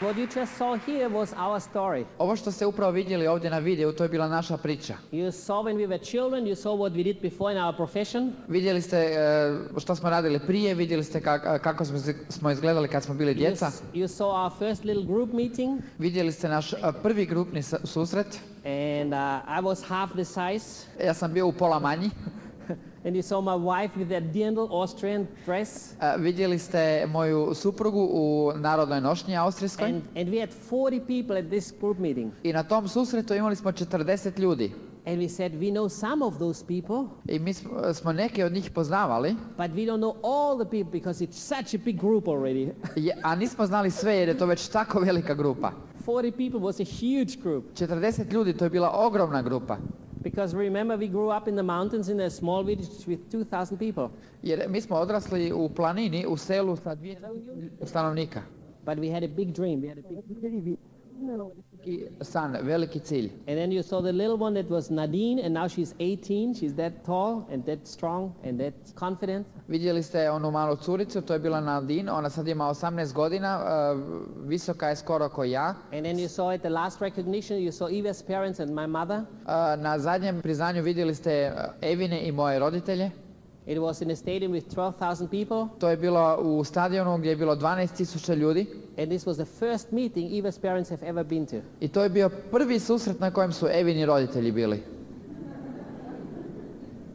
What you just saw here was our story. Ovo što ste upravo vidjeli ovdje na videu, to je bila naša priča. You saw when we were children, you saw what we did before in our profession. Vidjeli ste što smo radili prije, vidjeli ste kako smo izgledali kad smo bili djeca. You saw our first little group meeting. Vidjeli ste naš prvi grupni susret. And I was half the size. Ja sam bio u pola manji. And you saw my wife with that dirndl Austrian dress. Vidjeli ste moju suprugu u narodnoj nošnji austrijskoj. And we had 40 people at this group meeting. I na tom susretu imali smo 40 ljudi. And we said we know some of those people. I mi smo neke od njih poznavali. But we don't know all the people because it's such a big group already. A nismo znali sve jer je to već tako velika grupa. 40 people was a huge group. 40 ljudi, to je bila ogromna grupa. Because remember we grew up in the mountains in a small village with 2000 people. Jer mi smo odrasli u planini, u selu sa 2000 stanovnika. But we had a big dream. We had a big san, veliki cilj. And then you saw the little one that was Nadine, and now she's 18. She's that tall and that strong and that confident. Vidjeli ste onu malu curicu, to je bila Nadine, ona sad ima 18 godina, visoka je skoro ko ja. And then you saw at the last recognition, you saw Eva's parents and my mother. Na zadnjem priznanju vidjeli ste Evine i moje roditelje. It was in a stadium with 12,000 people. To je bilo u stadionu gdje je bilo 12,000 ljudi. And this was the first meeting Eva's parents have ever been to. I to je bio prvi susret na kojem su Evini roditelji bili.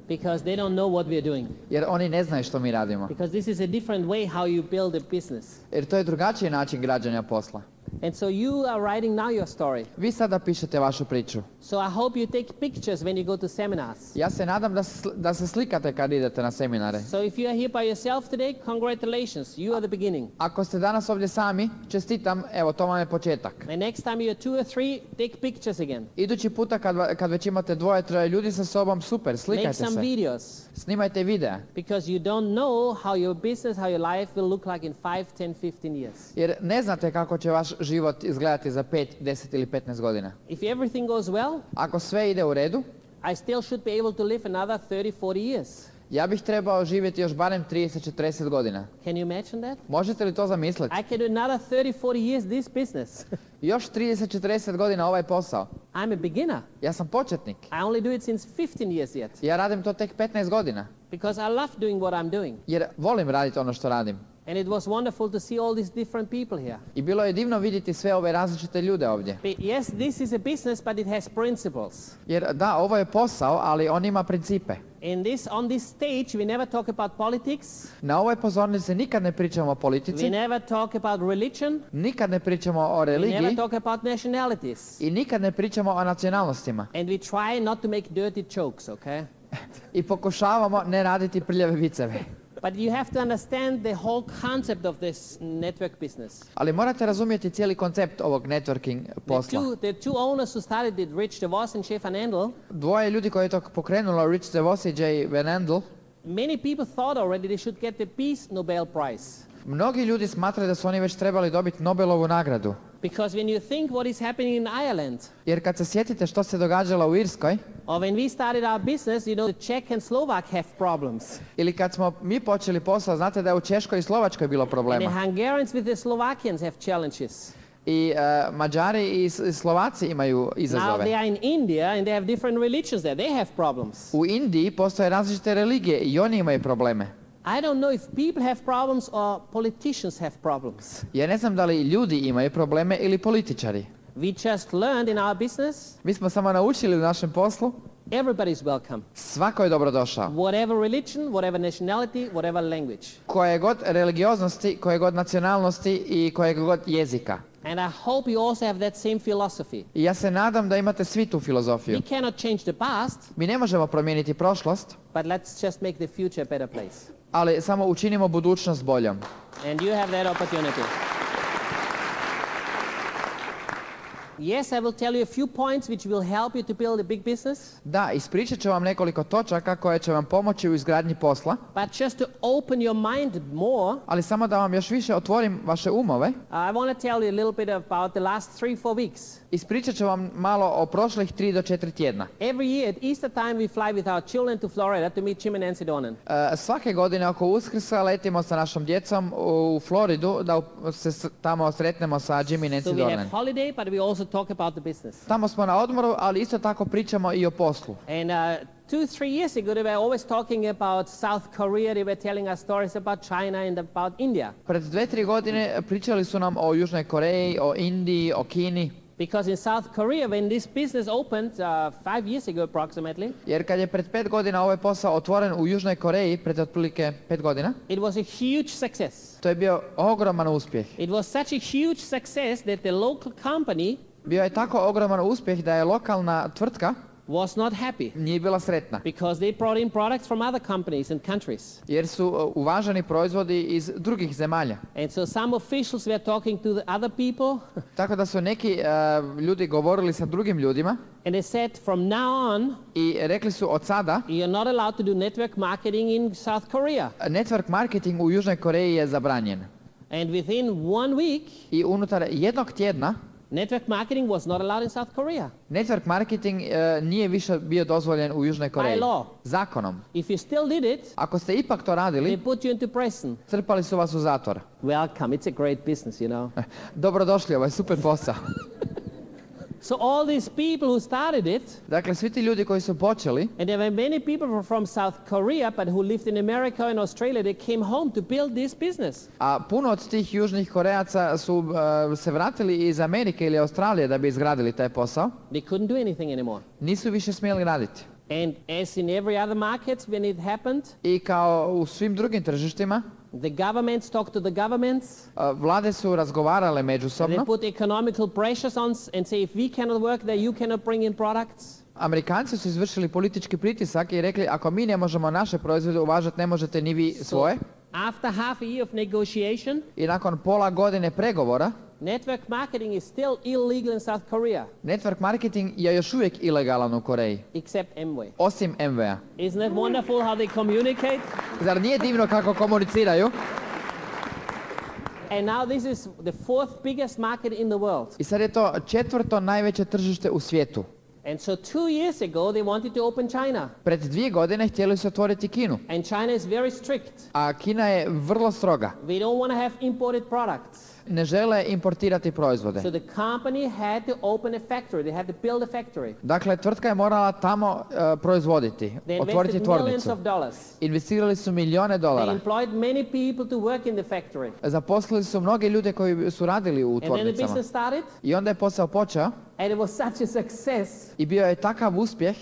Because they don't know what we are doing. Jer oni ne znaju što mi radimo. Because this is a different way how you build a business. Jer to je drugačiji način građanja posla. And so you are writing now your story. Vi sada pišete vašu priču. So I hope you take pictures when you go to seminars. Ja se nadam da se slikate kad idete na seminare. So if you are here by yourself today, congratulations, you are the beginning. Ako ste danas ovdje sami, čestitam, evo to vam je početak. And next time you are 2 or 3, take pictures again. Idući puta kad već imate 2-3 ljudi sa sobom, super, slikajte Make some se. videos. Snimajte videa. Because you don't know how your business, how your life will look like in 5, 10, 15 years. Jer ne znate kako će vaš život izgledati za 5, 10 ili 15 godina. If everything goes well, Ako sve ide u redu, I still should be able to live another 30, 40 years. ja bih trebao živjeti još barem 30-40 godina. Can you imagine that? Možete li to zamisliti? I can do another 30, 40 years this business. Još 30-40 godina ovaj posao. I'm a beginner. Ja sam početnik. I only do it since 15 years yet. Ja radim to tek 15 godina. Because I love doing what I'm doing. Jer volim raditi ono što radim. And it was wonderful to see all these different people here. I bilo je divno vidjeti sve ove različite ljude ovdje. But yes, this is a business, but it has principles. Jer da, ovo je posao, ali on ima principe. On this stage, we never talk about politics. Na ovoj pozornici nikad ne pričamo o politici. We never talk about religion. Nikad ne pričamo o We religiji. never talk about nationalities. I nikad ne pričamo o nacionalnostima. And we try not to make dirty jokes, okay? I pokušavamo ne raditi prljave viceve. But you have to understand the whole concept of this network business. Ali morate razumjeti cijeli koncept ovog networking posla. The two owners who started it, Rich DeVos and Jeff Van Andel, Dvoje ljudi koji je to pokrenulo, Rich DeVos i Jay Van Andel, many people thought already they should get the Peace Nobel Prize. mnogi ljudi smatraju da su oni već trebali dobiti Nobelovu nagradu. Because when you think what is happening in Ireland, Jer kad se sjetite što se događalo u Irskoj, or when we started our business, you know, the Czech and Slovak have problems. ili kad smo mi počeli posao, znate da je u Češkoj i Slovačkoj bilo And the problema. Hungarians with the Slovakians have challenges. I Mađari i Slovaci imaju Now izazove. they are in India and they have different religions there. They have problems. U Indiji postoje različite religije i oni imaju probleme. I don't know if people have problems or politicians have problems. Ja ne znam da li ljudi imaju probleme ili političari. We just learned in our business, Mi smo samo naučili u našem poslu, everybody is welcome. svako je dobrodošao. Whatever religion, whatever nationality, whatever language. Koje god religioznosti, koje god nacionalnosti i koje god jezika. And I hope you also have that same philosophy. I ja se nadam da imate svi tu filozofiju. We cannot change the past, Mi ne možemo promijeniti prošlost, but let's just make the future a better place. ali samo učinimo budućnost boljom. And you have that opportunity. Yes, I will tell you a few points which will help you to build a big business. Da, ispričat ću vam nekoliko točaka koje će vam pomoći u izgradnji posla, But just to open your mind more, ali samo da vam još više otvorim vaše umove, I want to tell you a little bit about the last 3-4 weeks. ispričat ću vam malo o prošlih 3 do 4 tjedna. Every year at Easter time we fly with our children to Florida to meet Jim and Nancy Donan. Svake godine oko Uskrsa letimo sa našom djecom u Floridu da se tamo sretnemo sa Jim i So Nancy we have Donan. holiday, but we also talk about the business. Tamo smo na odmoru, ali isto tako pričamo i o poslu. And 2-3 years ago, they were always talking about South Korea. They were telling us stories about China and about India. Pred 2-3 godine pričali su nam o Južnoj Koreji, o Indiji, o Kini. Because in South Korea, when this business opened 5 years ago approximately, Jer kad je pred 5 godina ovaj posao otvoren u Južnoj Koreji, pred otprilike 5 godina, it was a huge success. to je bio ogroman uspjeh. It was such a huge success that the local company Bio je tako ogroman uspjeh da je lokalna tvrtka was not happy nije bila sretna. because they brought in products from other companies and countries. Jer su uvaženi proizvodi iz drugih zemalja. And so some officials were talking to the other people Tako da su neki ljudi govorili sa drugim ljudima and they said from now on, i rekli su od sada you're not allowed to do network marketing in South Korea. network marketing u Južnoj Koreji je zabranjen. And within 1 week, I unutar jednog tjedna network marketing was not allowed in South Korea. network marketing nije više bio dozvoljen u Južnoj Koreji. By law. Zakonom. If you still did it, Ako ste ipak to they radili, put you into prison. crpali su vas u zatvor. Welcome, it's a great business, you know. Dobrodošli, ovo je super posao. So all these people who started it, Dakle, svi ti ljudi koji su počeli, and there were many people from South Korea, but who lived in America and Australia, they came home to build this business. a puno od tih južnih Korejaca su se vratili iz Amerike ili Australije da bi izgradili taj posao, They couldn't do anything anymore. nisu više smjeli raditi. And as in every other market, when it happened, I kao u svim drugim tržištima, the governments talked to the governments. vlade su razgovarale They međusobno. put economical pressures on and say, if we cannot work there, you cannot bring in products. Amerikanci su izvršili politički pritisak i rekli ako mi ne možemo naše proizvode uvažati, ne možete ni vi svoje. After half a year of negotiation, I nakon pola godine pregovora, network marketing is still illegal in South Korea, network marketing je još uvijek ilegalan u Koreji, except Amway. osim MV-a. Isn't that wonderful how they communicate? Zar nije divno kako komuniciraju? And now this is the 4th biggest market in the world. I sad je to 4. najveće tržište u svijetu. And so 2 years ago, they wanted to open China. Pred 2 godine htjeli su otvoriti Kinu, And China is very strict. a Kina je vrlo stroga. We don't want to have imported products. Ne žele importirati proizvode. So the company had to open a factory. They had to build a factory. Dakle, tvrtka je morala tamo proizvoditi, They otvoriti invested millions tvornicu. of dollars. Investirali su milijone They dolara. employed many people to work in the factory. Zaposlili su mnoge ljude koji su radili u And then the tvornicama. business started, I onda je posao počeo and it was such a success i bio je takav uspjeh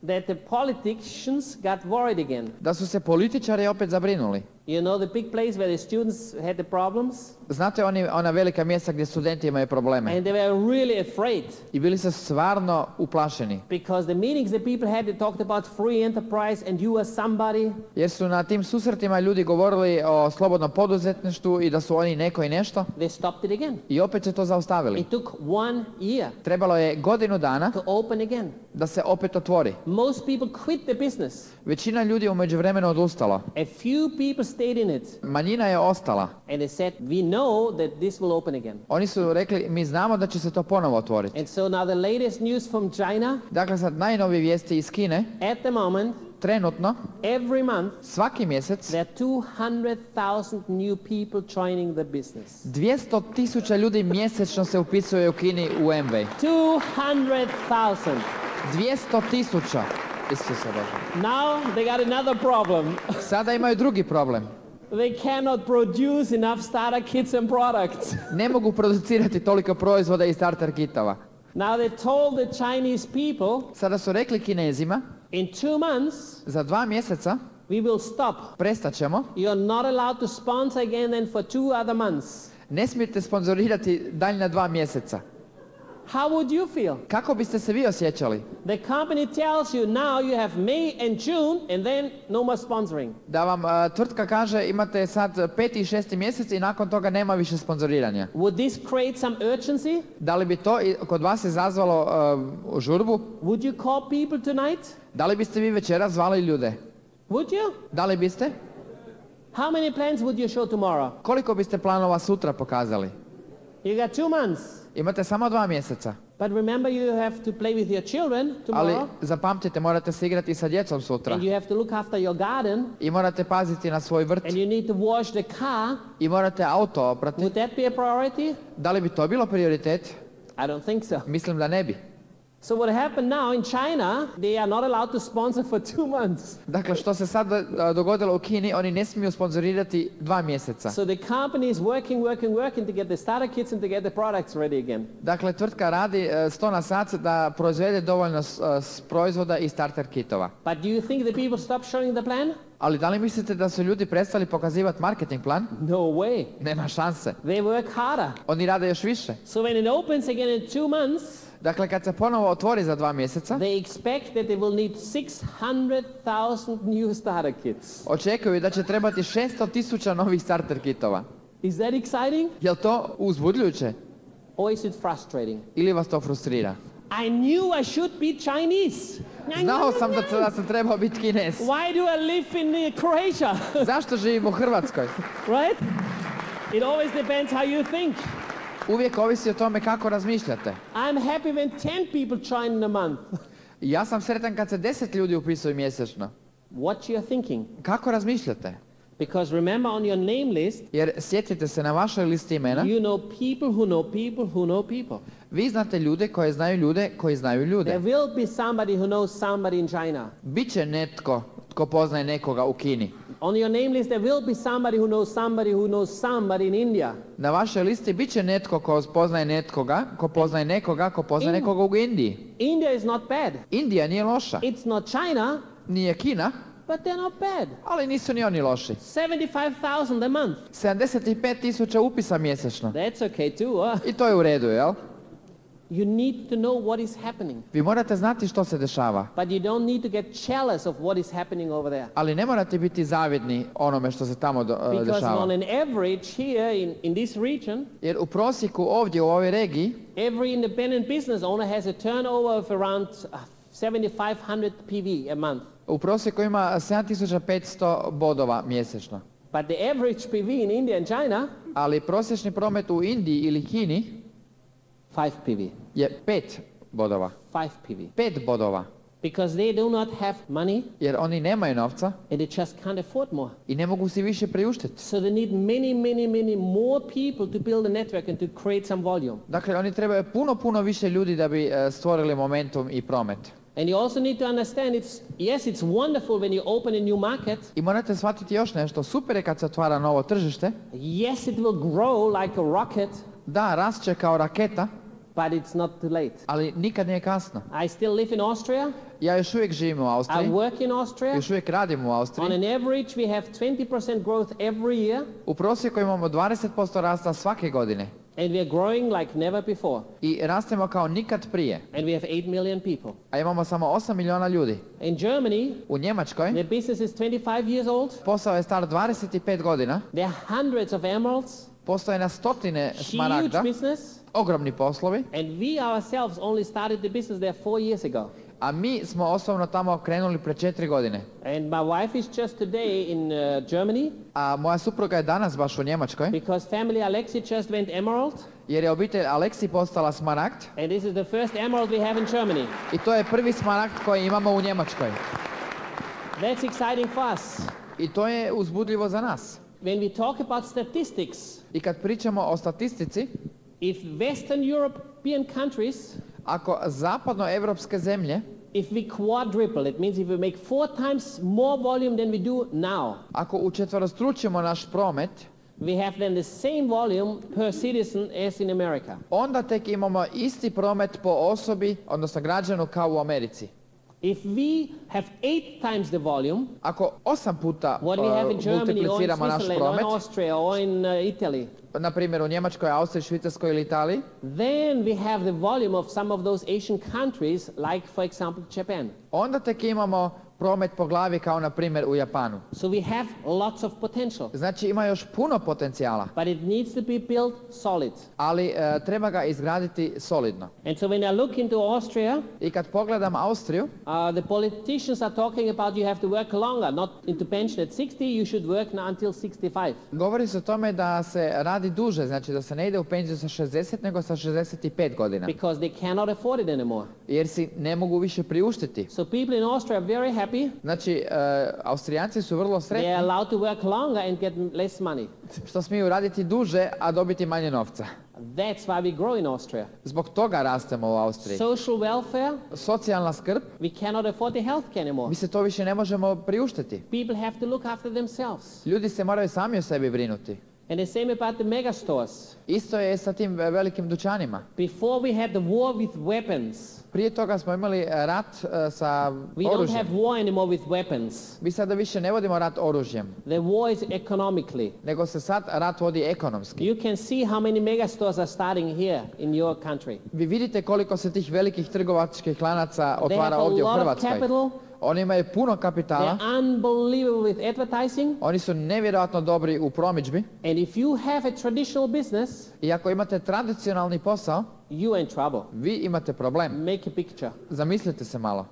that the politicians got worried again. da su se političari opet zabrinuli. You know the big place where the students had the problems? Znate ona velika mjesta gdje studenti imaju probleme? And they were really afraid I bili su stvarno uplašeni. because the meetings the people had, they talked about free enterprise and you are somebody. Jer su na tim susretima ljudi govorili o slobodnom poduzetništvu i da su oni neko i nešto. They stopped it again. I opet su to zaustavili. It took 1 year Trebalo je godinu dana to open again. da se opet otvori. Most people quit the business. Većina ljudi u međuvremenu odustalo. A few people stayed in it, Manjina je ostala. and they said, we know that this will open again. Oni su rekli, mi znamo da će se to ponovo otvoriti. And so now the latest news from China, Dakle, sad najnovije vijesti iz Kine, at the moment, trenutno, every month, svaki mjesec, there are 200,000 new people joining the business. 200,000 ljudi mjesečno se upisuje u Kini u Amway. 200,000. 200,000. Isuse Bože. Now they got another problem. Sada imaju drugi problem. They cannot produce enough starter kits and products. Ne mogu producirati toliko proizvoda i starter kitova. Now they told the Chinese people, Sada su rekli Kinezima, in 2 months, za 2 mjeseca we will stop. prestat ćemo, You're not allowed to sponsor again then for 2 other months. ne smijete sponzorirati daljnja 2 mjeseca. how would you feel? Kako biste se vi osjećali? The company tells you now you have May and June and then no more sponsoring. Da vam tvrtka kaže imate sad 5. i 6. mjesec i nakon toga nema više sponzoriranja. Would this create some urgency? Da li bi to kod vas izazvalo žurbu? Would you call people tonight? Da li biste vi večeras zvali ljude? Would you? Da li biste? How many plans would you show tomorrow? Koliko biste planova sutra pokazali? You got 2 months. Imate samo 2 mjeseca. But remember you have to play with your children Ali tomorrow. zapamtite, morate se igrati sa djecom sutra. And you have to look after your garden. I morate paziti na svoj vrt. And you need to wash the car. I morate auto oprati. Would that be a priority? Da li bi to bilo prioritet? I don't think so. Mislim da ne bi. So what happened now in China, they are not allowed to sponsor for 2 months. Dakle, što se sad dogodilo u Kini, oni ne smiju sponzorirati 2 mjeseca. So the company is working to get the starter kits and to get the products ready again. Dakle, tvrtka radi 100 na sat da proizvede dovoljno proizvoda i starter kitova. But do you think the people stop showing the plan? Ali da li mislite da su ljudi prestali pokazivati marketing plan? No way. Nema šanse. They work harder. Oni rade još više. So when it opens again in 2 months, Dakle, kad se ponovo otvori za 2 mjeseca, they expect that they will need 600,000 new starter kits. očekuju da će trebati 600,000 novih starter kitova. Is that exciting? Je li to uzbudljujuće? Or is it frustrating? Ili vas to frustrira? I knew I should be Chinese. Znao sam da sam trebao biti Kinez. Why do I live in Croatia? Zašto živim u Hrvatskoj? Right? It always depends how you think. Uvijek ovisi o tome kako razmišljate. I'm happy when 10 people join in a month. Ja sam sretan kad se 10 ljudi upisuju mjesečno. What you're thinking? Kako razmišljate? Because remember on your name list, Jer sjetite se na vašoj listi imena. you know people who know people who know people. Vi znate ljude koji znaju ljude. There will be somebody who knows somebody in China. Biće netko tko poznaje nekoga u Kini. On your name list there will be somebody who knows somebody who knows somebody in India. Na vašoj listi biće netko ko poznaje nekoga ko poznaje nekoga u Indiji. India is not bad. Indija nije loša. It's not China, Nije Kina, but they're not bad. ali nisu ni oni loši. 75,000 a month. 75,000 upisa mjesečno. That's okay too. I to je u redu, jel? You need to know what is happening. Vi morate znati što se dešava. But you don't need to get jealous of what is happening over there. Ali ne morate biti zavidni onome što se tamo Because dešava. on an average here in this region, Jer u prosjeku ovdje u ovoj regiji every independent business owner has a turnover of around 7,500 PV a month. u prosjeku ima 7500 bodova mjesečno. But the average PV in India and China, Ali prosječni promet u Indiji ili Kini 5 PV. je 5 bodova. 5 PV. 5 bodova. Because they do not have money Jer oni nemaju novca and they just can't afford more. i ne mogu si više priuštiti. So they need many more people to build a network and to create some volume. Dakle, oni trebaju puno više ljudi da bi stvorili momentum i promet. And you also need to understand it's wonderful when you open a new market. I morate shvatiti još nešto. Super je kad se otvara novo tržište. Yes, it will grow like a rocket, Da, rast će kao raketa, but it's not too late. ali nikad nije kasno. I still live in Austria. Ja još uvijek živim u I Austriji. work in Austria. Još uvijek radim u On Austriji. an average, we have 20% growth every year, U prosjeku imamo 20% rasta svake godine. and we are growing like never before. I rastemo kao nikad prije. And we have 8 million people. A imamo samo 8 milijuna ljudi. In Germany, U Njemačkoj the business is 25 years old. posao je star 25 godina. There are hundreds of emeralds, Postoje na stotine huge smaragda, business, ogromni poslovi. and we ourselves only started the business there 4 years ago. A mi smo osobno tamo krenuli pre 4 godine. And my wife is just today in Germany A moja supruga je danas baš u Njemačkoj, because family Alexi just went emerald, jer je obitelj Aleksi postala smaragd. and this is the first emerald we have in Germany. I to je prvi smaragd koji imamo u Njemačkoj. That's exciting for us. I to je uzbudljivo za nas. When we talk about statistics, I kad pričamo o statistici, if Western European countries, ako zapadnoevropske zemlje, if we quadruple, it means if we make 4 times more volume than we do now, ako učetverostručimo naš promet, we have then the same volume per citizen as in America. onda tek imamo isti promet po osobi, odnosno građanu kao u Americi. If we have 8 times the volume, Ako 8 puta what we have in Germany or in multipliciramo naš Switzerland or in promet, Austria or in Italy, na primjer u Njemačkoj, Austriji, Švicarskoj ili Italiji, then we have the volume of some of those Asian countries, like for example Japan. onda tek imamo promet po glavi kao na primjer u Japanu. So we have lots of potential, Znači ima još puno potencijala, but it needs to be built solid. ali treba ga izgraditi solidno. And so when I look into Austria, I kad pogledam Austriju, the politicians are talking about you have to work longer, not into pension at 60, you should work now until 65. govori se o tome da se radi duže, znači da se ne ide u penziju sa 60 nego sa 65 godina. Because they cannot afford it anymore. Jer si ne mogu više priuštiti. So people in Austria are very happy. Znači, Austrijanci su vrlo They are sretni allowed to work longer and get less money. što smiju raditi duže, a dobiti manje novca. That's why we grow in Austria. Zbog toga rastemo u Austriji. Social welfare, Socijalna skrb, we cannot afford the healthcare anymore. mi se to više ne možemo priuštiti. People have to look after themselves. Ljudi se moraju sami o sebi brinuti. And the same about the mega stores. Isto je sa tim velikim dućanima. Before we had the war with weapons. Prije toga smo imali rat sa We don't oružjem. have war anymore with weapons. Mi sada više ne vodimo rat oružjem, The war is economically. nego se sad rat vodi ekonomski. You can see how many mega stores are starting here in your country. Vi vidite koliko se tih velikih trgovačkih lanaca They have otvara a ovdje u lot of Hrvatskoj. capital. Oni imaju puno kapitala, They're unbelievable with advertising. oni su nevjerojatno dobri u promidžbi And if you have a traditional business, i ako imate tradicionalni posao, you're in trouble. vi imate problem. Make a picture. Zamislite se malo.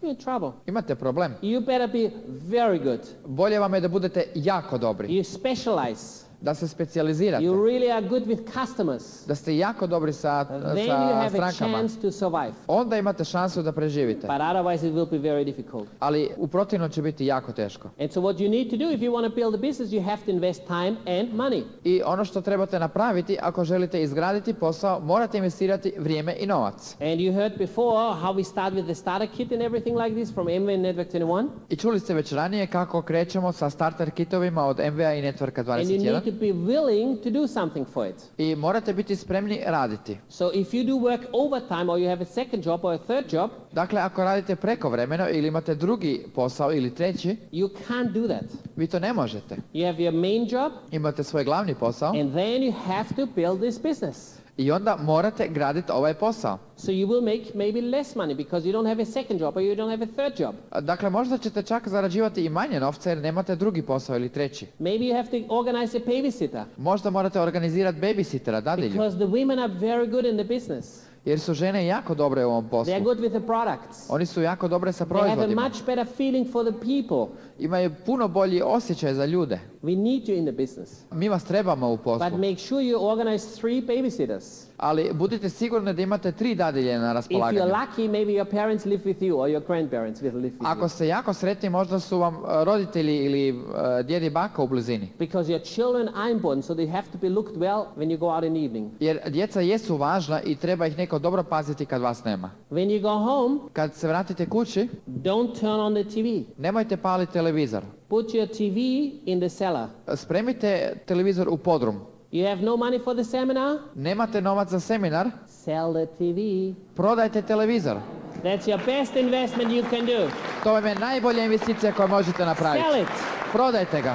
You're in trouble. Imate problem. You better be very good. Bolje vam je da budete jako dobri, You specialize. da se specijalizirate, You really are good with customers. da ste jako dobri sa Then you have a strankama. chance to survive. Onda imate šansu da preživite. But otherwise it will be very difficult. Ali u protivnom će biti jako teško. And so what you need to do if you want to build a business, you have to invest time and money. I ono što trebate napraviti ako želite izgraditi posao, morate investirati vrijeme i novac. And you heard before how we start with the starter kit and everything like this from MV and Network 21. I čuli ste već ranije kako krećemo sa starter kitovima od MV-a i Networka And you need 21. to be willing to do something for it. I morate biti spremni raditi. So if you do work overtime or you have a second job or a third job, Dakle, ako radite prekovremeno ili imate drugi posao ili treći, you can't do that. vi to ne možete. You have your main job Imate svoj glavni posao and then you have to build this business. i onda morate graditi ovaj posao. So you will make maybe less money because you don't have a second job or you don't have a third job. Dakle, možda ćete čak zarađivati i manje novca jer nemate drugi posao ili treći. Maybe you have to organize a babysitter Možda morate organizirati babysittera, dadilju, because the women are very good in the business. jer su žene jako dobre u ovom poslu. They're good with the products. Oni su jako dobre sa They have a proizvodima. much better feeling for the people. Imaju puno bolji osjećaj za ljude. We need you in the business. Mi vas trebamo u But poslu, make sure you organize 3 babysitters. ali budite sigurni da imate 3 dadilje na If you're raspolaganju. lucky, maybe your parents live with you or your grandparents will live with Ako you. ste jako sretni, možda su vam roditelji ili djed i baka u blizini. Because your children are important, so they have to be looked well when you go out in the evening. Jer djeca jesu važna i treba ih neko dobro paziti kad vas nema. When you go home, Kad se vratite kući, don't turn on the TV. nemojte paliti televizor. Put your TV in the cellar. Spremite televizor u podrum. You have no money for the seminar? Nemate novac za seminar, Sell the TV. prodajte televizor. That's your best investment you can do. To vam je najbolja investicija koju možete napraviti. Sell it. Prodajte ga.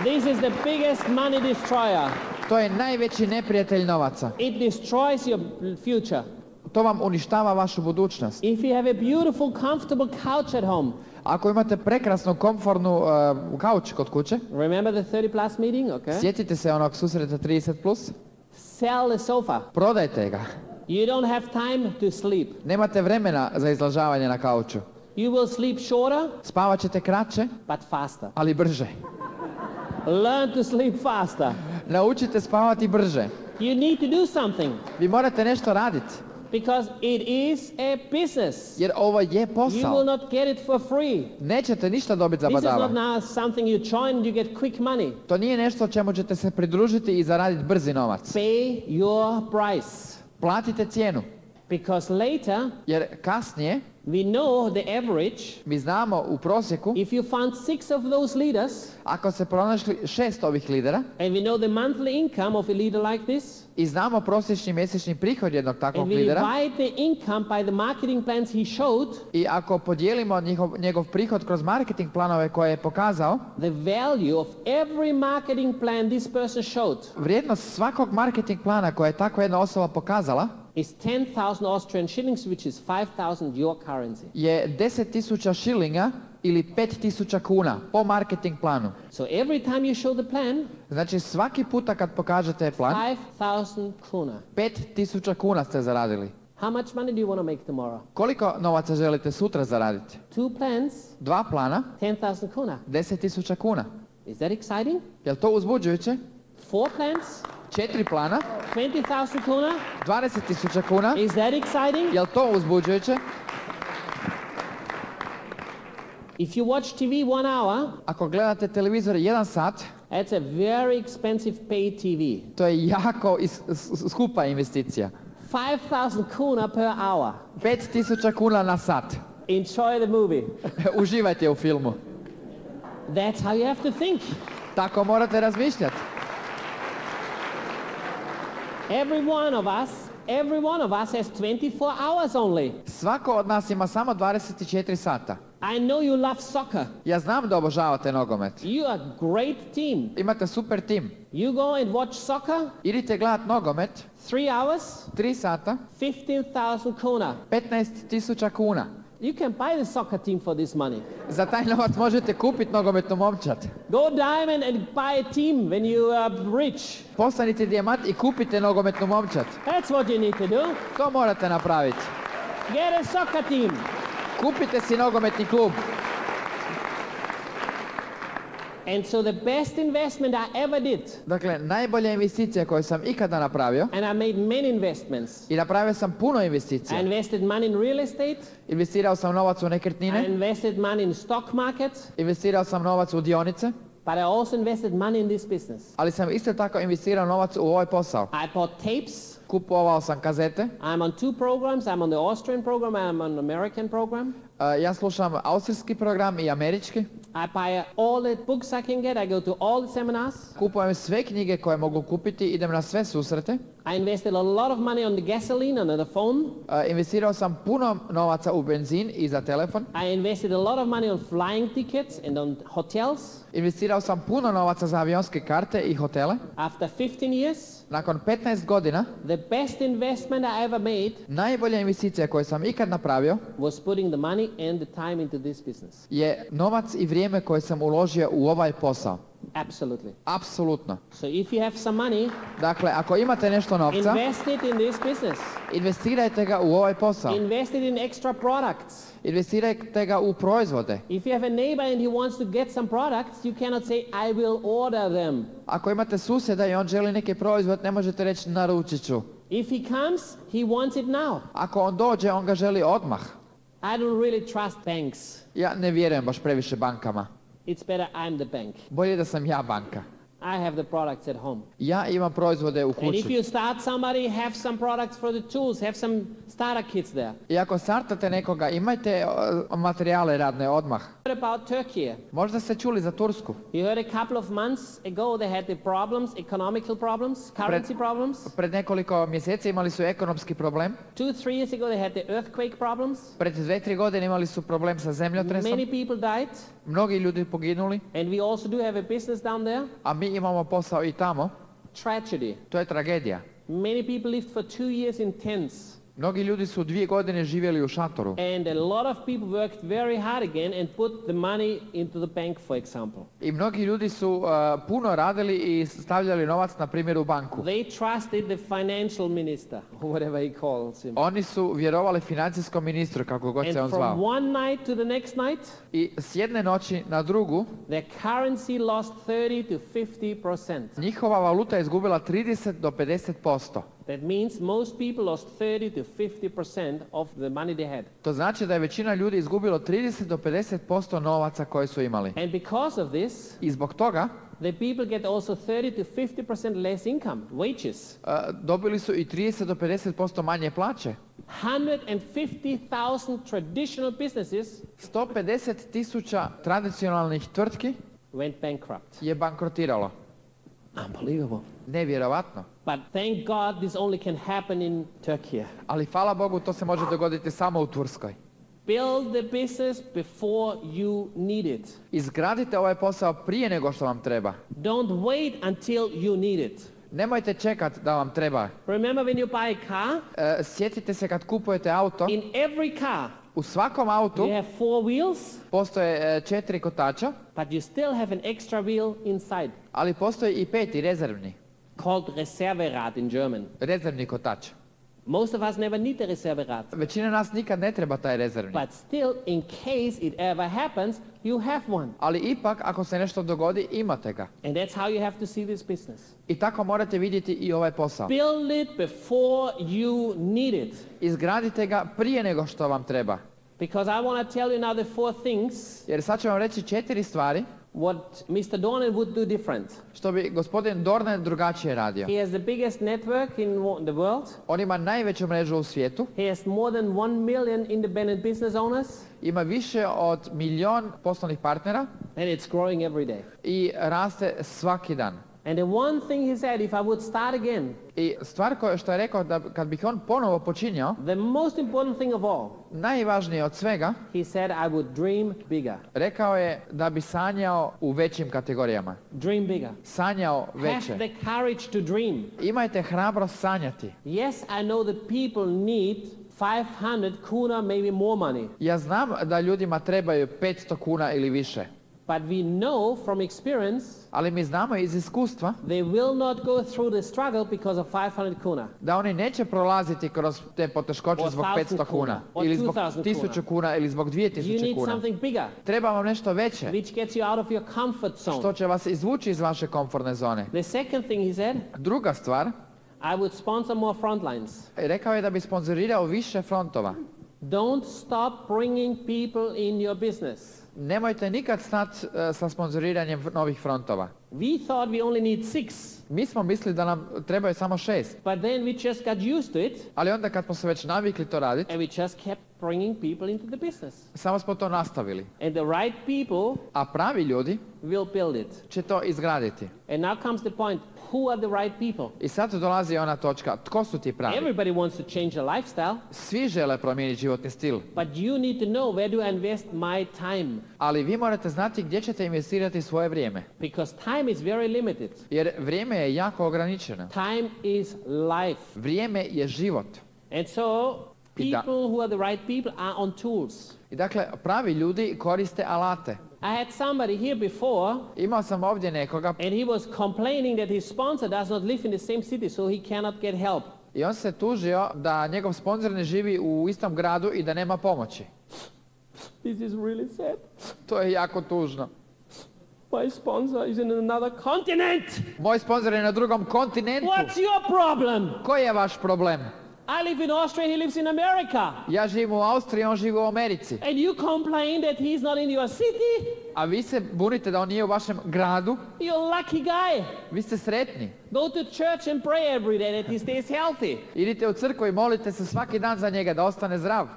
This is the biggest money destroyer. To je najveći neprijatelj novaca. It destroys your future. To vam uništava vašu budućnost. If you have a beautiful, comfortable couch at home, Ako imate prekrasnu, komfortnu kauč kod kuće, remember the 30 plus meeting, okay? sjetite se onog susreta 30+, Sell the sofa. prodajte ga. You don't have time to sleep. Nemate vremena za izlažavanje na kauču. You will sleep shorter, Spavat ćete kraće, but faster. ali brže. Learn to sleep faster. Naučite spavati brže. You need to do something Vi morate nešto raditi, because it is a business. jer ovo je You will posao. not get it for free. Nećete ništa dobiti za This is not badava. now something you join and you get quick money. To nije nešto čemu ćete se pridružiti i zaraditi brzi novac. Pay your price. Platite cijenu. Because later, Jer kasnije we know the average. mi znamo u prosjeku, If you found 6 of those leaders, ako se pronašli 6 ovih lidera and we know the monthly income of a leader like this, i znamo prosječni mjesečni prihod jednog takvog and we lidera, divide the income by the marketing plans he showed, i ako podijelimo njegov prihod kroz marketing planove koje je pokazao, the value of every marketing plan this person showed vrijednost svakog marketing plana koje je takva jedna osoba pokazala is 10,000 Austrian shillings, which is 5,000 your currency. je 10.000 šilinga ili 5.000 kuna po marketing planu. So every time you show the plan, Znači svaki puta kad pokažete plan, 5,000 kuna. 5.000 kuna ste zaradili. How much money do you want to make tomorrow? Koliko novaca želite sutra zaraditi? 2 plans, 2 plana, 10,000 kuna. 10.000 kuna. Is that exciting? Je li to uzbuđujuće? 4 plans, 4 plana, 20,000 kuna. 20.000 kuna. Is that exciting? Je li to uzbuđujuće? If you watch TV 1 hour, Ako gledate televizor 1 sat, that's a very expensive paid TV. to je jako skupa investicija. 5,000 kuna per hour. 5.000 kuna na sat. Enjoy the movie. Uživajte u filmu. That's how you have to think. Tako morate razmišljati. Every one of us has 24 hours only. Svako od nas ima samo 24 sata. I know you love soccer. Ja znam da obožavate nogomet. You are a great team. Imate super tim. You go and watch soccer, Idite gledat nogomet, 3 hours, 3 sata, 15,000 kuna. 15.000 kuna. You can buy the soccer team for this money. Za taj novac možete kupiti nogometnu momčad. Go diamond and buy a team when you are rich. Postanite dijamant i kupite nogometnu momčad. That's what you need to do. To morate napraviti. Get a soccer team. Kupite si nogometni klub. And so the best investment I ever did, Dakle, najbolja investicija koju sam ikada napravio, and I made many investments. i napravio sam puno I investicija. invested money in real estate. Investirao sam novac u I nekretnine, invested money in stock market. investirao sam novac u dionice, But I also invested money in this business. ali sam isto tako investirao novac u ovaj posao. I bought tapes. Kupovao sam kazete. I'm on 2 programs. I'm on the Austrian program. I'm on the American program. Ja slušam austrijski program i američki. I buy all the books I can get. I go to all the seminars. Kupujem sve knjige koje mogu kupiti, idem na sve susrete. I invested a lot of money on the gasoline and on the phone. Investirao sam puno novaca u benzin i za telefon. I invested a lot of money on flying tickets and on hotels. Investirao sam puno novaca za avionske karte i hotele. After 15 years, Nakon 15 godina, the best investment I ever made najbolja investicija koju sam ikad napravio was putting the money and the time into this business. je novac i vrijeme koje sam uložio u ovaj posao. Absolutely. Apsolutno. So if you have some money, Dakle, ako imate nešto novca, invest it in this business. investirajte ga u ovaj posao. Invest it in extra products. Investirajte ga u proizvode. If you have a neighbor and he wants to get some products, you cannot say, I will order them. Ako imate susjeda i on želi neki proizvod, ne možete reći naručit ću. If he comes, he wants it now. Ako on dođe, on ga želi odmah. I don't really trust banks. Ja ne vjerujem baš previše bankama. It's better I'm the bank. Bolje da sam ja banka. I have the products at home. Ja imam proizvode u And if kući. you start somebody, have some products for the tools, have some starter kits there. I ako startate nekoga, imajte materijale radne odmah. What about Turkey? Možda ste čuli za Tursku. You heard a couple of months ago they had the problems, economical problems, currency problems. Pred nekoliko mjeseci imali su ekonomski problem. 2-3 years ago they had the earthquake problems. Pred 2-3 godine imali su problem sa zemljotresom. Many people died. Mnogi ljudi poginuli. And we also do have a business down there. A mi imamo posao i tamo. Tragedy. To je tragedija. Many people lived for 2 years in tents. Mnogi ljudi su 2 godine živjeli u šatoru. And a lot of people worked very hard again and put the money into the bank, for example. I mnogi ljudi su puno radili i stavljali novac, na primjer, u banku. They trusted the financial minister, or whatever he calls him. Oni su vjerovali financijskom ministru, kako god se on And from zvao. one night to the next night, I s jedne noći na drugu, their currency lost 30 to 50%. njihova valuta je izgubila 30 do 50%. That means most people lost 30 to 50% of the money they had. To znači da je većina ljudi izgubilo 30 do 50% novaca koje su imali. And because of this, I zbog toga the people get also 30 to 50% less income, wages. dobili su i 30 do 50% manje plaće. 150,000 traditional businesses 150.000 tradicionalnih tvrtki went bankrupt. je bankrotiralo. Unbelievable. Nevjerovatno. But thank God this only can happen in Turkey. Ali hvala Bogu, to se može dogoditi samo u Turskoj. Build the business before you need it. Izgradite ovaj posao prije nego što vam treba. Don't wait until you need it. Nemojte čekat da vam treba. Remember when you buy a car? Sjetite se kad kupujete auto, In every car, u svakom autu you have 4 wheels, postoje 4 kotača, but you still have an extra wheel inside, ali postoji i 5. rezervni. called Reserverad in German. Rezervni kotač. Most of us never need a Reserverad. Većina nas nikad ne treba taj rezervni. But still, in case it ever happens, you have one. Ali ipak, ako se nešto dogodi, imate ga. And that's how you have to see this business. I tako morate vidjeti i ovaj posao. Build it before you need it. Izgradite ga prije nego što vam treba. Because I want to tell you now the 4 things Jer sad ću vam reći 4 stvari what Mr. Dornan would do different. što bi gospodin Dornan drugačije radio. He has the biggest network in the world. On ima najveću mrežu u svijetu, He has more than 1 million independent business owners. ima više od 1 milion poslovnih partnera And it's growing every day. i raste svaki dan. And the one thing he said, if I would start again, I stvar što je rekao da kad bih on ponovo počinio, the most important thing of all, najvažnije od svega, he said, I would dream bigger. rekao je da bi sanjao u većim kategorijama. Dream bigger. Sanjao Have veće. the courage to dream. Imajte hrabrost sanjati. Yes, I know that people need 500 kuna, maybe more money. Ja znam da ljudima trebaju 500 kuna ili više, But we know from experience ali mi znamo iz iskustva they will not go through the struggle because of 500 kuna. da oni neće prolaziti kroz te poteškoće Or zbog 1000 500 kuna or ili zbog 2000 1000 kuna ili zbog You 2000 need kuna. something bigger, Treba vam nešto veće which gets you out of your comfort što zone. će vas izvući iz vaše komfortne zone. The second thing he said, Druga stvar, I would sponsor more front lines. rekao je da bi sponzorirao više frontova. Don't stop bringing people in your business. Nemojte nikad stati sa sponzoriranjem novih frontova. We thought we only need 6, Mi smo mislili da nam trebaju samo 6, but then we just got used to it ali onda kad smo se već navikli to raditi, and we just kept bringing people into the business. samo smo to nastavili. And the right people A pravi ljudi will build it. će to izgraditi. And now comes the point, who are the right people? I sad dolazi ona točka, tko su ti pravi? Everybody wants to change their lifestyle, Svi žele promijeniti životni stil, but you need to know where do I invest my time, ali vi morate znati gdje ćete investirati svoje vrijeme. because time is very limited. Jer vrijeme je jako ograničeno. Time is life. Vrijeme je život. And so I da- people who are the right people are on tools. I dakle, pravi ljudi koriste alate. I had somebody here before, Imao sam ovdje nekoga and he was complaining that his sponsor does not live in the same city, so he cannot get help. i on se tužio da njegov sponzor ne živi u istom gradu i da nema pomoći. This is really sad. To je jako tužno. My sponsor is in another continent. Moj sponzor je na drugom kontinentu. What's your problem? Koji je vaš problem? I live in Austria, he lives in America. Ja živim u Austriji, on živi u Americi. And you complain that he's not in your city? A vi se bunite da on nije u vašem gradu? You're a lucky guy. Vi ste sretni. Go to church and pray every day that he stays healthy. Idite u crkvu i molite se svaki dan za njega da ostane zdrav.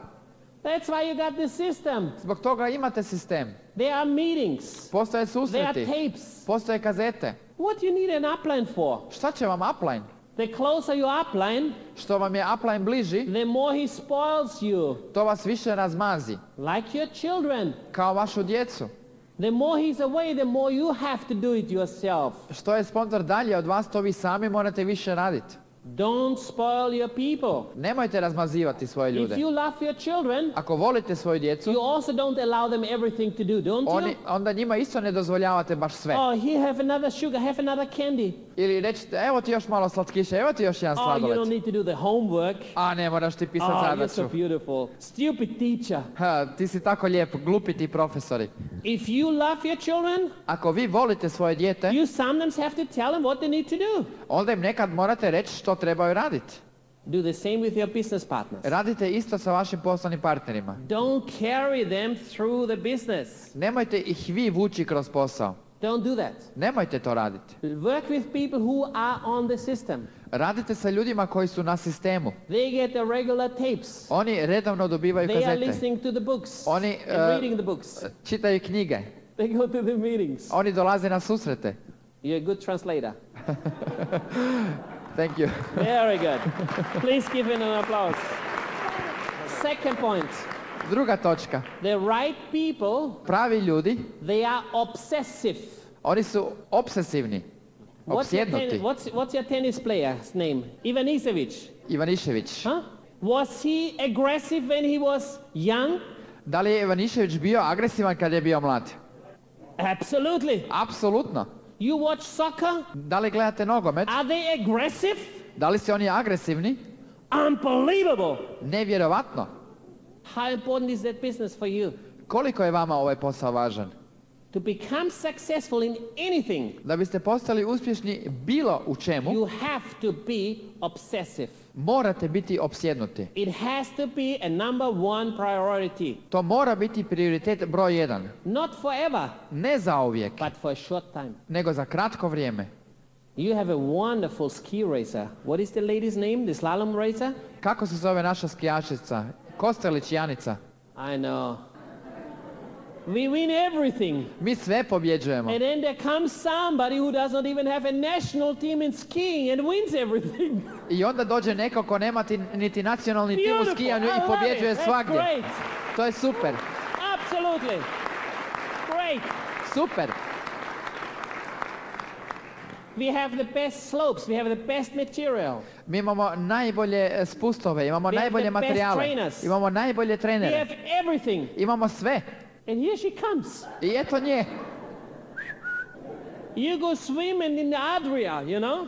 That's why you got the system. Zbog toga imate sistem. There are meetings. Postoje There are susreti. tapes. Postoje kazete. What you need an upline for? Šta će vam upline? The closer you upline, Što vam je upline bliži, the more he spoils you. to vas više razmazi. Like your children. Kao vašu djecu. The more he's away, the more you have to do it yourself. Što je sponzor dalje od vas, to vi sami morate više raditi. Don't spoil your people. Nemojte razmazivati svoje If ljude. you love your children, Ako volite svoju djecu, you also don't allow them everything to do, don't you? onda njima isto ne dozvoljavate baš sve. Oh, here, have another sugar, have another candy. Ili rećete, evo ti još malo slatkiša, evo ti još jedan Oh, you don't sladoled. need to do the homework. A ne moraš ti pisati Oh, you're so zadaću. beautiful. Stupid teacher. Ha, ti si tako lijep, glupi ti profesori. If you love your children, Ako vi volite svoje dijete, you sometimes have to tell them what they need to do. onda im nekad morate reći što trebaju raditi. Do the same with your business partners. Radite isto sa vašim poslovnim partnerima. Don't carry them through the business. Nemojte ih vi vući kroz posao. Don't do that. Nemojte to raditi. Work with people who are on the system. Radite sa ljudima koji su na sistemu. They get the regular tapes. Oni redovno dobivaju They are kazete. listening to the books Oni and reading the books. čitaju knjige. They go to the meetings. Oni dolaze na susrete. You're a good translator. Thank you. Very good. Please give him an applause. Second point. Druga točka. The right people, Pravi ljudi, they are obsessive. oni su obsesivni. Opsjednuti. What's your tennis player's name? Ivanišević. Huh? Was he aggressive when he was young? Da li je Ivanišević bio agresivan kad je bio mlad? Absolutely. Apsolutno. You watch soccer? Da li gledate nogomet? Are they aggressive? Da li su oni agresivni? Unbelievable. Nevjerovatno. How important is that business for you? Koliko je vama ovaj posao važan? To become successful in anything, Da biste postali uspješni bilo u čemu, you have to be obsessive. morate biti opsjednuti. It has to be a number one priority. To mora biti prioritet broj 1. Not forever, Ne zauvijek, but for a short time. nego za kratko vrijeme. You have a wonderful ski racer. What is the lady's name? The slalom racer? Kako se zove naša skijačica? Kostelić Janica. I know. We win everything. Mi sve pobjeđujemo. And then there comes somebody who does not even have a national team in skiing and wins everything. I onda dođe neko ko nema niti nacionalni tim u Beautiful. skijanju I i love pobjeđuje it. That's svagdje. great. To je super. Absolutely. Great. Super. We have the best slopes. We have the best material. Mi imamo najbolje spustove, imamo We have najbolje the best materijale, trainers. imamo najbolje We trenere, have everything. imamo sve. And here she comes. I eto nje. You go swimming in the Adria, you know?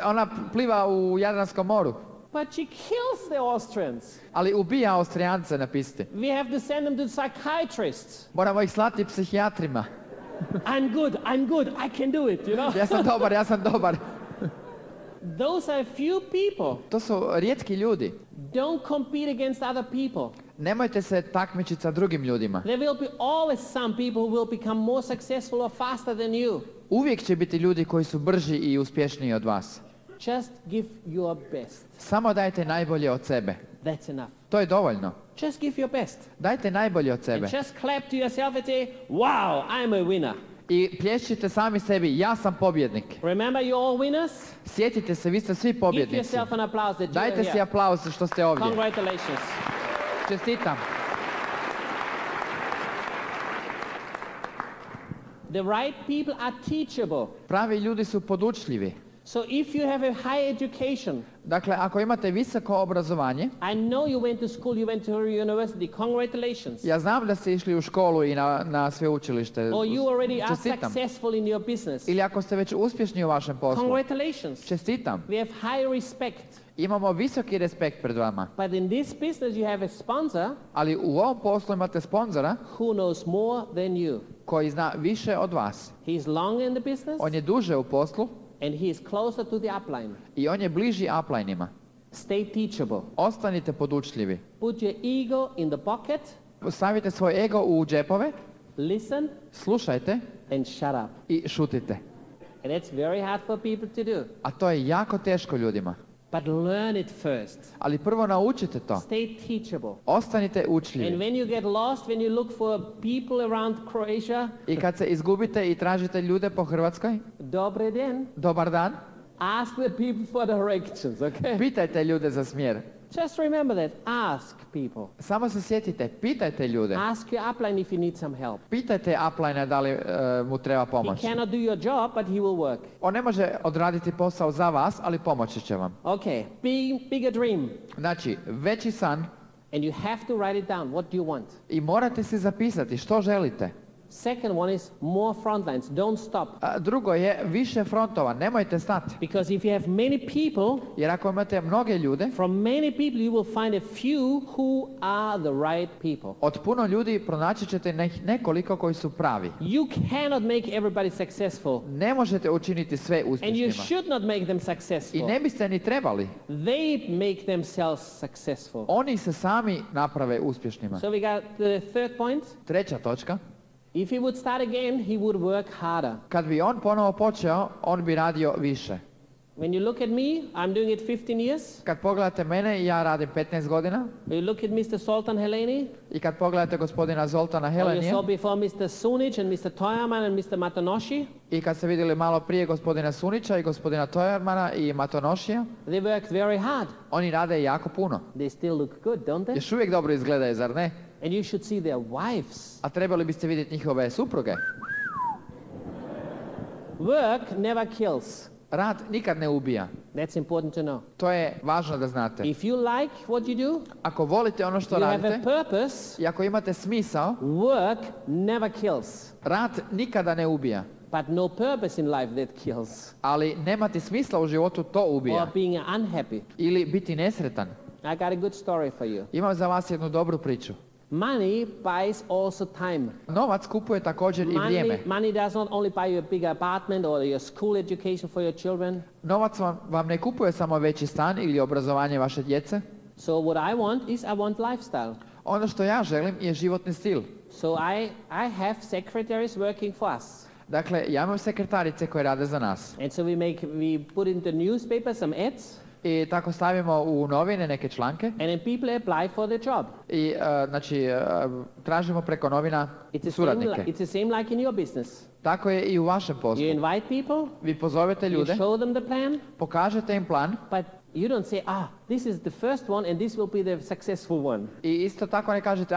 Ona pliva u Jadranskom moru, But she kills the Austrians. ali ubija Austrijance na pisti. We have to send them to psychiatrists. Moramo ih slati psihijatrima. I'm good, I can do it, you know? Ja sam dobar. Those are few people. To su rijetki ljudi. Don't compete against other people. Nemojte se takmičiti sa drugim ljudima. There will be always some people who will become more successful or faster than you. Uvijek će biti ljudi koji su brži i uspješniji od vas. Just give your best. Samo dajte najbolje od sebe. That's enough. To je dovoljno. Just give your best. Dajte najbolje od sebe. And just clap to yourself and say, wow, I'm a winner. I plješćite sami sebi, ja sam pobjednik. Remember, you're all winners? Sjetite se, vi ste svi Give pobjednici. yourself an applause that Dajte you're si here. aplauz što ste ovdje. Congratulations. Čestitam. The right people are teachable. Pravi ljudi su podučljivi. So if you have a high education, Dakle, ako imate visoko obrazovanje, I know you went to school, you went to university, congratulations. ja znam da ste išli u školu i na sveučilište. Or you already are Čestitam. successful in your business. Ili ako ste već uspješni u vašem poslu. Congratulations. Čestitam. We have high respect. Imamo visoki respekt pred vama. But in this business you have a sponsor Ali u ovom poslu imate sponzora who knows more than you. koji zna više od vas. He's long in the business On je duže u poslu and he is closer to the upline. i on je bliži upline-ima. Stay teachable. Ostanite podučljivi. Put your ego in the pocket, Stavite svoj ego u džepove, listen slušajte and shut up. i šutite. And that's very hard for people to do. A to je jako teško ljudima. But learn it first. Ali prvo naučite to. Stay teachable. Ostanite And učljivi. when you get lost, when you look for people around Croatia, I kad se izgubite i tražite ljude po Hrvatskoj, dobre den, dobar dan, ask the people for directions, okay? pitajte ljude za smjer. Just remember that. Ask people. Samo se sjetite, pitajte ljude. Ask your upline if you need some help. Pitajte upline da li mu treba He pomoć. cannot do your job, but he will work. On ne može odraditi posao za vas, ali pomoći će vam. Okay, bigger dream. Znači, veći san And you have to write it down. What do you want? i morate si zapisati što želite. Second one is more front lines. Don't stop. A drugo je više frontova, nemojte stati. Because if you have many people, Jer ako imate mnoge ljude, from many people you will find a few who are the right people. od puno ljudi pronaći ćete nekoliko koji su pravi. You cannot make everybody successful. Ne možete učiniti sve And you uspješnima. should not make them I successful. ne biste ni trebali. They make themselves successful. Oni se sami naprave uspješnima. So we got the third point. Treća točka. If he would start again, he would work harder. Kad bi on ponovo počeo, on bi radio više. When you look at me, I'm doing it 15 years. Kad pogledate mene, ja radim 15 godina. When you look at Mr. Zoltan Heleni, I kad pogledate gospodina Zoltana or you Helenija, saw before Mr. Sunic and Mr. Toyerman and Mr. Matanoshi, i kad ste vidjeli malo prije gospodina Sunića i gospodina Toyermana i Matonošija, they worked very hard. oni rade jako puno. They still look good, don't they? Još uvijek dobro izgledaju, zar ne? And you should see their wives. A trebali biste vidjeti njihove supruge. Work never kills. Rad nikad ne ubija. That's important to know. To je važno da znate. If you like what you do, Ako volite ono što you have a radite purpose, i ako imate smisao, work never kills. rad nikada ne ubija. But no purpose in life that kills. Ali nemati smisla u životu, to Or ubija. being unhappy. Ili biti nesretan. I got a good story for you. Imam za vas jednu dobru priču. Money buys also time. Novac kupuje također i vrijeme. Money does not only buy you a big apartment or your school education for your children. Novac vam ne kupuje samo veći stan ili obrazovanje vaše djece. So what I want is I want lifestyle. Ono što ja želim je životni stil. So I have secretaries working for us. Dakle, ja imam sekretarice koje rade za nas. And so we put in the newspaper some ads. I tako stavimo u novine neke članke. And then people apply for the job. I tražimo preko novina suradnike. It's the same like in your business. Tako je i u vašem poslu. You invite people, Vi pozovete you ljude, show them the plan, pokažete im plan but you don't say, this is the first one and this will be the successful one. i isto tako ne kažete,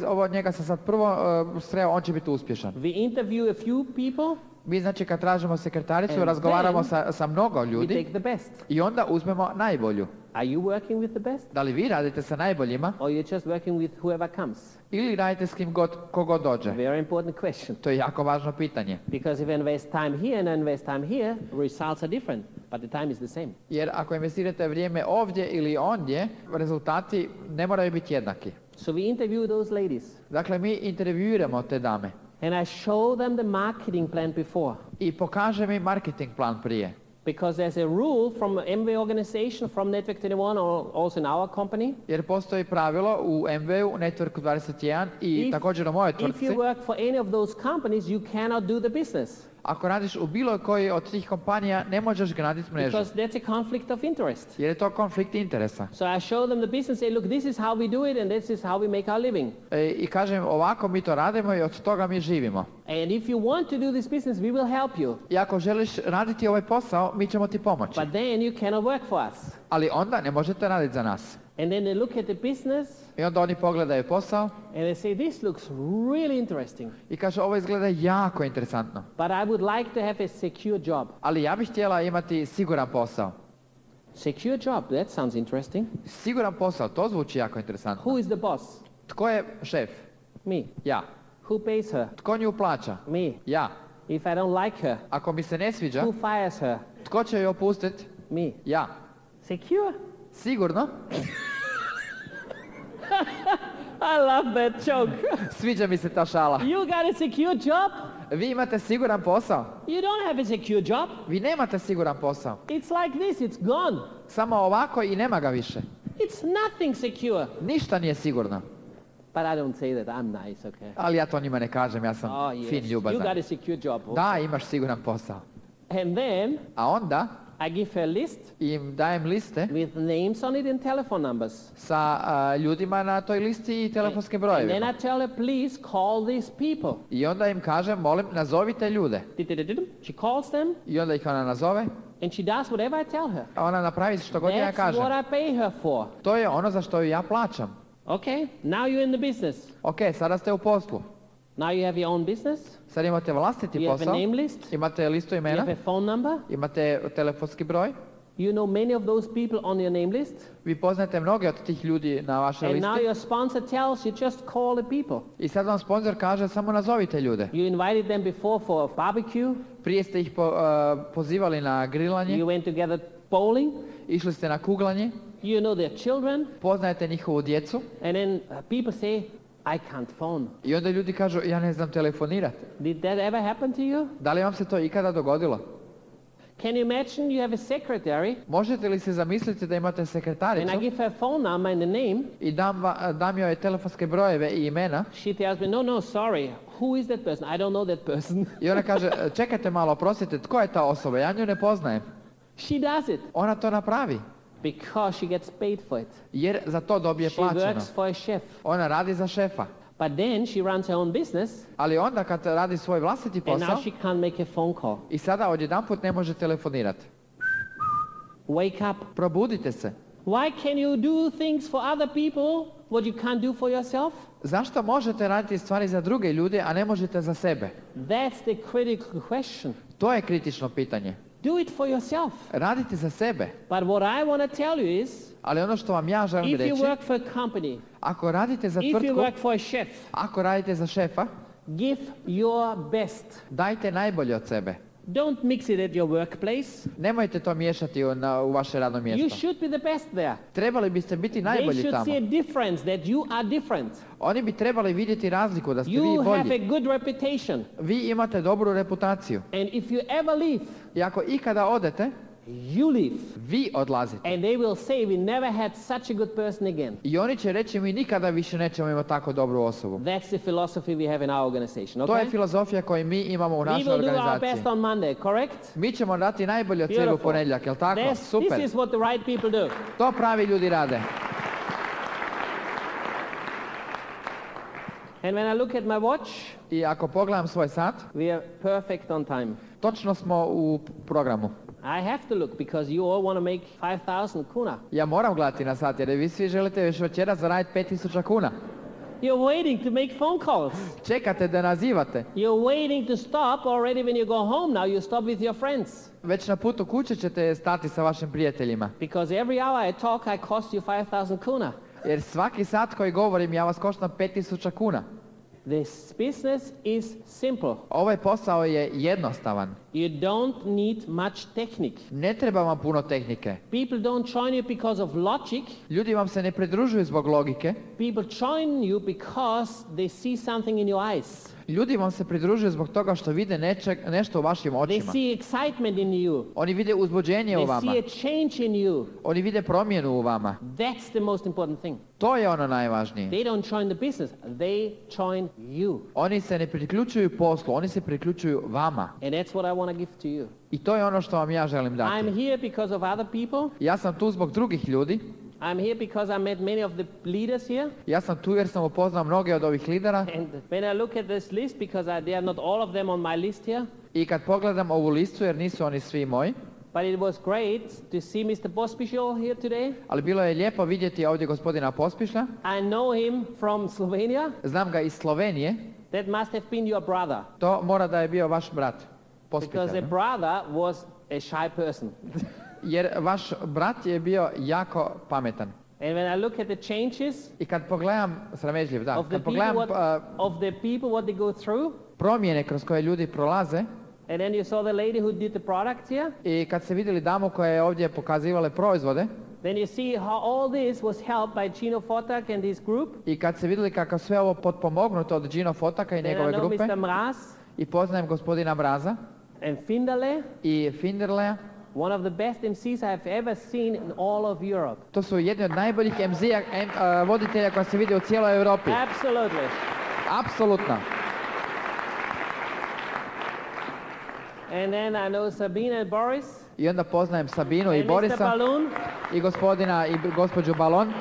ovo od njega sam sad prvo sreo, on će biti uspješan. We interview a few people, Mi znači kad tražimo sekretaricu, And razgovaramo then sa mnogo we ljudi take the best. i onda uzmemo najbolju. Are you working with the best? Da li vi radite sa najboljima Or you're just working with whoever comes? ili radite s ko god dođe? Very important question. To je jako važno pitanje. Because if I invest time here and I invest time here, results are different, but the time is the same. Jer ako investirate vrijeme ovdje ili ondje, rezultati ne moraju biti jednaki. So we interview those ladies. Dakle, mi intervjuiramo te dame And I show them the marketing plan before. i pokažem im marketing plan prije. Because there's a rule from MV organization, from Network 21, or also in our company. Jer postoji pravilo u MV-u, Network 21 i također u mojoj If tvrtci. you work for any of those companies, you cannot do the business. Ako radiš u bilo koji od tih kompanija, ne možeš graditi mrežu. Because that's a conflict of interest. Jer je to konflikt interesa. So I show them the business, say, look, this is how we do it and this is how we make our living. I kažem, ovako mi to radimo i od toga mi živimo. And if you want to do this business, we will help you. I ako želiš raditi ovaj posao, mi ćemo ti pomoći. But then you cannot work for us. Ali onda ne možete raditi za nas. And then they look at the business I onda oni pogledaju posao and they say, this looks really interesting. i kažu, ovo izgleda jako interesantno. But I would like to have a secure job. Ali ja bih htjela imati siguran posao. Secure job, that sounds interesting. Siguran posao, to zvuči jako interesantno. Who is the boss? Tko je šef? Me. Ja. Who pays her? Tko nju plaća? Me. Ja. If I don't like her, Ako mi se ne sviđa, who fires her? tko će ju opustiti? Me. Ja. Secure? Sigurno? I love that joke. Sviđa mi se ta šala. You got a secure job? Vi imate siguran posao? You don't have a secure job. Vi nemate siguran posao. It's like this, it's gone. Samo ovako i nema ga više. It's nothing secure. Ništa nije sigurno. But I don't say that, I'm nice, okay? Ali ja to njima ne kažem, ja sam Oh, yes. fin You ljubazan. got a secure job. Okay? Da, imaš siguran posao. And then A onda I give her a list im dajem liste with names on it and telephone numbers. sa ljudima na toj listi i telefonskim And then brojevima. I tell her, please call these people. I onda im kažem, molim, nazovite ljude. She calls them I onda ih ona nazove, and she does whatever I tell her. a ona napravi što god ja That's kažem. what I pay her for. To je ono za što ju ja plaćam. Okay, now you're in the business. Ok, sada ste u poslu. Now you have your own business. Sad imate vlastiti You have a posao, name list. imate listu You imena, have a phone number. imate telefonski broj. You know many of those people on your name list. Vi poznajete mnoge od tih ljudi na vašoj And now listi. your sponsor tells you just call the people. I sad vam sponsor kaže samo nazovite ljude. You invited them before for a barbecue. Prije ste ih pozivali na grilanje, You went together bowling. išli ste na kuglanje, You know their children. poznajete njihovu djecu And then people say, I can't phone. i onda ljudi kažu, ja ne znam telefonirati. Did that ever happen to you? Da li vam se to ikada dogodilo? Can you imagine you have a secretary Možete li se zamisliti da imate and sekretaricu I give her a phone number and a name? i dam joj telefonske brojeve i imena She tells me, no, sorry. Who is that person? I don't know that person. i ona kaže čekajte malo, oprostite, tko je ta osoba? Ja nju ne poznajem. She does it Ona to napravi because she gets paid for it. jer za to dobije She plaćeno. works for a chef. Ona radi za šefa. But then she runs her own business Ali onda kad radi svoj vlastiti and posao now she can't make a phone call. i sada odjedanput ne može telefonirati. Wake up. Probudite se. Why can you do things for other people what you can't do for yourself? Zašto možete raditi stvari za druge ljude, a ne možete za sebe? That's the critical question. To je kritično pitanje. Do it for yourself. Radite za sebe. But what I want to tell you is, Ali ono što vam ja želim if you reći, work for a company, ako radite za if you tvrtku, work for a chef, ako radite za šefa, give your best. dajte najbolje od sebe. Don't mix it at your workplace. Nemojte to miješati u vaše radno You mjesto. should be the best there. Trebali biste biti They najbolji should tamo. see a difference that you are different. Oni bi trebali vidjeti razliku da ste vi You have a bolji. good reputation. Vi imate dobru reputaciju. And if you ever leave, I ako ikada odete, you leave. vi odlazite. And they will say, we never had such a good person again. I oni će reći mi nikada više nećemo imati tako dobru osobu. That's the philosophy we have in our organization, To je okay? filozofija koju mi imamo u We našoj will do our organizaciji. best on Monday, correct? Mi ćemo dati najbolje od sebe u Beautiful. ponedjeljak, jel tako? This Super. is what the right people do. To pravi ljudi rade. And when I look at my watch, I ako pogledam svoj sat, we are perfect on time. točno smo u programu. I have to look because you all want to make 5,000 kuna. Ja moram gledati na sat jer vi svi želite još večeras zaraditi 5.000 kuna. You're waiting to make phone calls. Čekate da nazivate. You're waiting to stop already when you go home now. You stop with your friends. Već na putu kuće ćete stati sa vašim prijateljima. Because every hour I talk, I cost you 5,000 kuna. Jer svaki sat koji govorim ja vas koštam 5.000 kuna. This business is simple. Ovaj posao je jednostavan. You don't need much technique. Ne treba vam puno tehnike. People don't join you because of logic. Ljudi vam se ne pridružuju zbog logike. People join you because they see something in your eyes. Ljudi vam se pridružuju zbog toga što vide nešto u vašim They očima. see excitement in you. Oni vide uzbuđenje u They vama. see a change in you. Oni vide promjenu u vama. That's the most important thing. To je ono najvažnije. They don't join the business. They join you. Oni se ne priključuju poslu, oni se priključuju vama. And that's what I want to give to you. I to je ono što vam ja želim I'm dati. here because of other people. Ja sam tu zbog drugih ljudi. I'm here because I met many of the leaders here. Ja sam tu jer sam upoznao mnoge od ovih lidera. And when I look at this list, because they are not all of them on my list here, I kad pogledam ovu listu, jer nisu oni svi moji, but it was great to see Mr. Pospišil here today. ali bilo je lijepo vidjeti ovdje gospodina Pospišla. I know him from Slovenia. Znam ga iz Slovenije. That must have been your brother. To mora da je bio vaš brat. Because Pospišal. the brother was a shy person. Jer vaš brat je bio jako pametan. And when I look at the changes I kad pogledam, sramežljiv, da, of the kad people, pogledam of the people what they go through, promjene kroz koje ljudi prolaze and then you saw the lady who did the products here, i kad ste vidjeli damu koja je ovdje pokazivale proizvode then you see how all this was helped by Gino Fotak and his group. i kad ste vidjeli kako sve ovo potpomognuto od Gino Fotaka i Then I njegove know grupe Mr. Mraz i poznajem gospodina Mraza and Finderle, i Finderleja. one of the best MCs I've ever seen in all of Europe. To su jedni od najboljih voditelja koja se vidi u cijeloj Europi. Absolutely. Apsolutno. And then I know Sabine and Boris I onda poznajem Sabinu i and Mr. Borisa Balloon. i gospodina i gospođu Balon.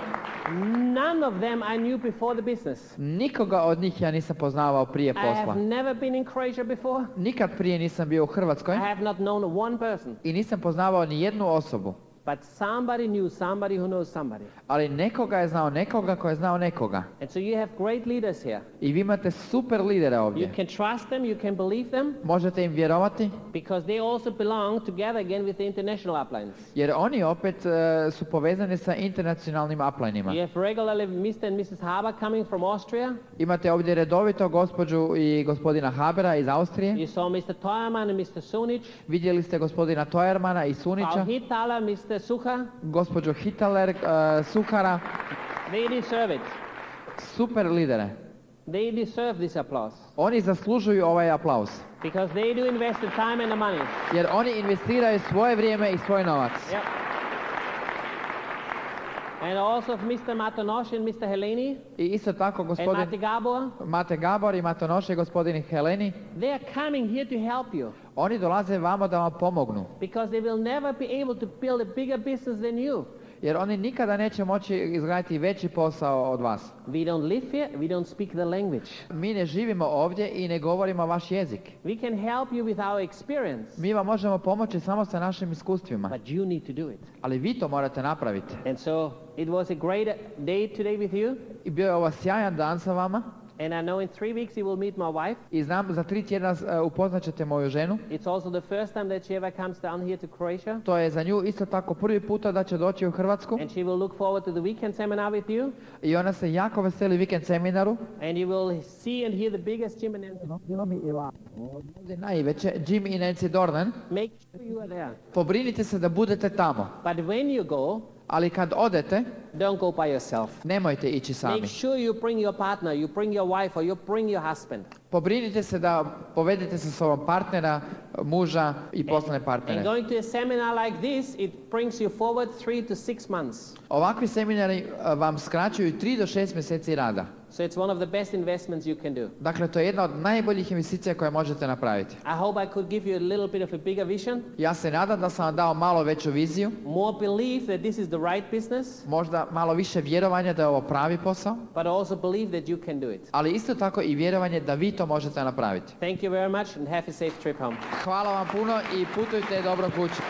None of them I knew before the business. Nikoga od njih ja nisam poznavao prije I posla. have never been in Croatia before. Nikad prije nisam bio u Hrvatskoj I have not known one person. i nisam poznavao ni jednu osobu. But somebody knew somebody who knows somebody. Ali nekoga je znao nekoga ko je znao nekoga. And so you have great leaders here. I vi imate super lidere You ovdje. can trust them, you can believe them, Možete im vjerovati because they also belong together again with the international uplines. jer oni opet su povezani sa internacionalnim uplinima. You have regularly Mr. and Mrs. Haber coming from Austria. Imate ovdje redovito gospođu i gospodina Habera iz Austrije. You saw Mr. Toyerman and Mr. Sunic. Vidjeli ste gospodina Tojermana i Sunića, Frau Hitala, Mr. Suha. gospođu Hitaler, Suhara, They deserve it. super lidere. They deserve this applause Oni zaslužuju ovaj aplauz. because they do invest the time and the money. Jer oni investiraju svoje vrijeme i svoj novac. Yep. And also Mr. Matonosh and Mr. Heleni I isto tako and gospodin Mate Gabor, Mate Gabor i Matonoše i gospodin Heleni, they are coming here to help you oni dolaze vamo da vam pomognu. because they will never be able to build a bigger business than you. Jer oni nikada neće moći izgraditi veći posao od vas. We don't live here, we don't speak the language. Mi ne živimo ovdje i ne govorimo vaš jezik. We can help you with our experience, Mi vam možemo pomoći samo sa našim iskustvima. but you need to do it. Ali vi to morate napraviti. And so it was a great day today with you. I bio je ovo sjajan dan sa vama. And I know in 3 weeks you will meet my wife. I znam za 3 tjedna upoznat ćete moju ženu. It's also the first time that she ever comes down here to Croatia. To je za nju isto tako prvi puta da će doći u Hrvatsku. And she will look forward to the weekend seminar with you. I ona se jako veseli vikend seminaru. And you will see and hear the biggest Jim and Nancy. Ovdje najveće, Jim i Nancy Dornan. Make sure you are there. Pobrinite se da budete tamo. But when you go, Ali kad odete, don't go by yourself. nemojte ići sami. Make sure you bring your partner, you bring your wife, or you bring your husband. Pobrinite se da povedete sa sobom partnera, muža i poslovne And partnere. going to a seminar like this, it brings you forward 3 to 6 months. Ovakvi seminari vam skraćuju 3 do 6 mjeseci rada. So it's one of the best investments you can do. Dakle, to je jedna od najboljih investicija koje možete napraviti. I hope I could give you a little bit of a bigger vision. Ja se nadam da sam vam dao malo veću viziju, More belief that this is the right business, možda malo više vjerovanja da je ovo pravi posao, but also believe that you can do it. ali isto tako i vjerovanje da vi to možete napraviti. Thank you very much and have a safe trip home. Hvala vam puno i putujte dobro kući.